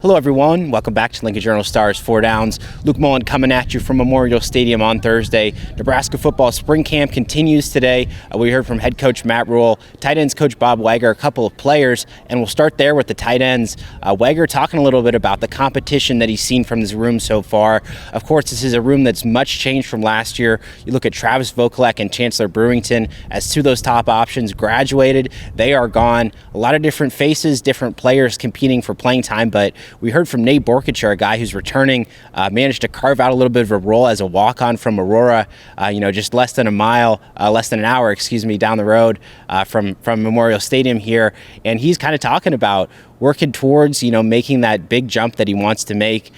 Hello everyone, welcome back to Lincoln Journal-Star's 4 Downs. Luke Mullen coming at you from Memorial Stadium on Thursday. Nebraska football spring camp continues today. We heard from head coach Matt Rhule, tight ends coach Bob Wager, a couple of players, and we'll start there with the tight ends. Wager talking a little bit about the competition that he's seen from this room so far. Of course, this is a room that's much changed from last year. You look at Travis Vokalek and Chancellor Brewington as two of those top options graduated. They are gone. A lot of different faces, different players competing for playing time, but we heard from Nate Borkacher, a guy who's returning, managed to carve out a little bit of a role as a walk-on from Aurora, just less than an hour, down the road from Memorial Stadium here. And he's kind of talking about working towards, making that big jump that he wants to make,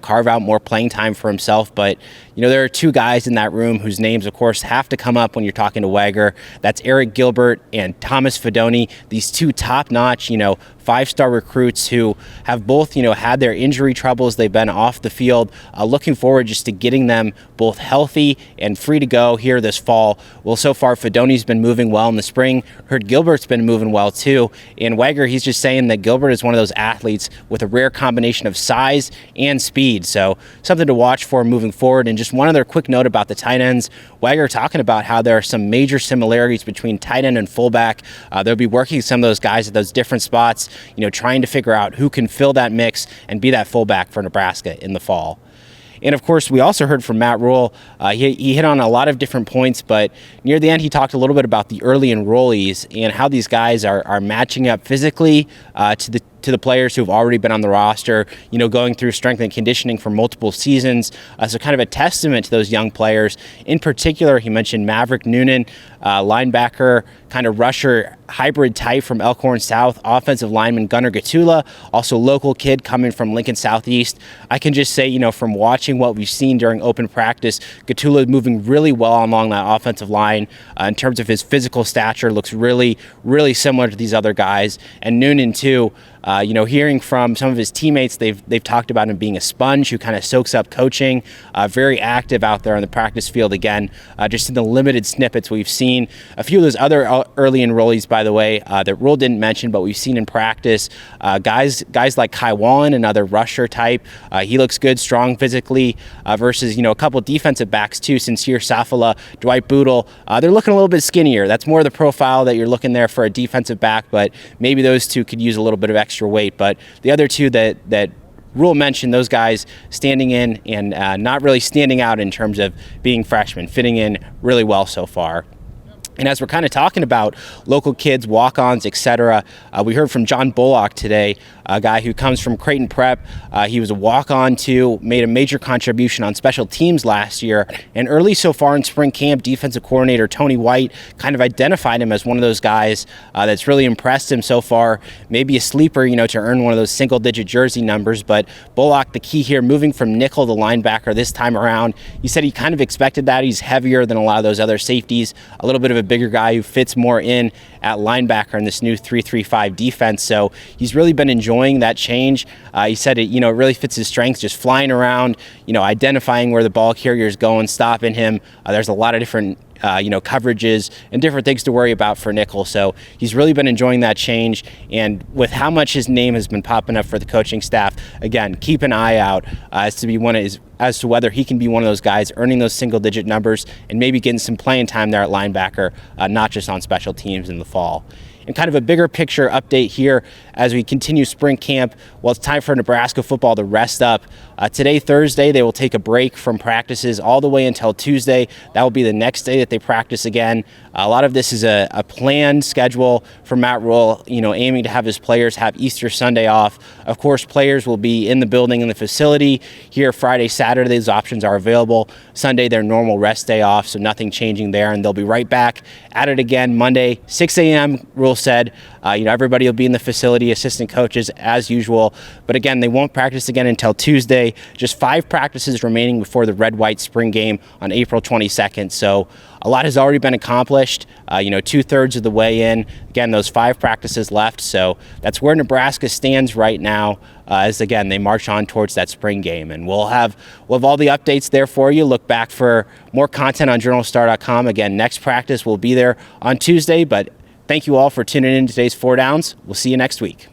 carve out more playing time for himself. But, there are two guys in that room whose names, of course, have to come up when you're talking to Wager. That's Eric Gilbert and Thomas Fedoni, these two top-notch, five-star recruits who have both, had their injury troubles. They've been off the field. Looking forward just to getting them both healthy and free to go here this fall. Well, so far, Fedoni's been moving well in the spring. Heard Gilbert's been moving well, too. And Wager, he's just saying that Gilbert is one of those athletes with a rare combination of size and speed. So something to watch for moving forward. And just one other quick note about the tight ends. Wager talking about how there are some major similarities between tight end and fullback. They'll be working some of those guys at those different spots, trying to figure out who can fill that mix and be that fullback for Nebraska in the fall. And, of course, we also heard from Matt Rhule. He hit on a lot of different points, but near the end he talked a little bit about the early enrollees and how these guys are matching up physically to the players who've already been on the roster, going through strength and conditioning for multiple seasons. So kind of a testament to those young players. In particular, he mentioned Maverick Noonan, linebacker, kind of rusher hybrid type from Elkhorn South, offensive lineman Gunnar Gatula, also local kid coming from Lincoln Southeast. I can just say, from watching what we've seen during open practice, Gatula is moving really well along that offensive line. In terms of his physical stature, looks really, really similar to these other guys. And Noonan, too, hearing from some of his teammates, they've talked about him being a sponge who kind of soaks up coaching, very active out there on the practice field again, just in the limited snippets we've seen. A few of those other early enrollees, by the way, that Rhule didn't mention, but we've seen in practice, guys like Kai Wallen, another rusher type. He looks good, strong physically, versus, a couple defensive backs too, Sincere Safala, Dwight Boodle. They're looking a little bit skinnier. That's more the profile that you're looking there for a defensive back, but maybe those two could use a little bit of extra weight. But the other two that Rhule mentioned, those guys standing in and not really standing out in terms of being freshmen, fitting in really well so far. And as we're kind of talking about local kids, walk-ons, etc., we heard from John Bullock today, a guy who comes from Creighton Prep. He was a walk-on too, made a major contribution on special teams last year. And early so far in spring camp, defensive coordinator Tony White kind of identified him as one of those guys that's really impressed him so far. Maybe a sleeper, to earn one of those single-digit jersey numbers. But Bullock, the key here, moving from nickel to linebacker this time around. He said he kind of expected that. He's heavier than a lot of those other safeties, a little bit of a bigger guy who fits more in at linebacker in this new 3-3-5 defense. So he's really been enjoying that change. He said it, it really fits his strengths, just flying around, identifying where the ball carrier is going, stopping him. There's a lot of different coverages and different things to worry about for nickel. So he's really been enjoying that change. And with how much his name has been popping up for the coaching staff, again, keep an eye out as to whether he can be one of those guys earning those single-digit numbers and maybe getting some playing time there at linebacker, not just on special teams in the fall. And kind of a bigger picture update here as we continue spring camp. Well, it's time for Nebraska football to rest up. Today, Thursday, they will take a break from practices all the way until Tuesday. That will be the next day that they practice again. A lot of this is a planned schedule for Matt Rhule, aiming to have his players have Easter Sunday off. Of course, players will be in the building, in the facility. Here, Friday, Saturday, those options are available. Sunday, their normal rest day off, so nothing changing there. And they'll be right back at it again Monday, 6 a.m., Rhule said. Everybody will be in the facility, assistant coaches as usual. But again, they won't practice again until Tuesday. Just 5 practices remaining before the red-white spring game on April 22nd. So a lot has already been accomplished, 2/3 of the way in. Again, those 5 practices left. So that's where Nebraska stands right now as, again, they march on towards that spring game. And we'll have all the updates there for you. Look back for more content on journalstar.com. Again, next practice will be there on Tuesday. But thank you all for tuning in to today's 4 Downs. We'll see you next week.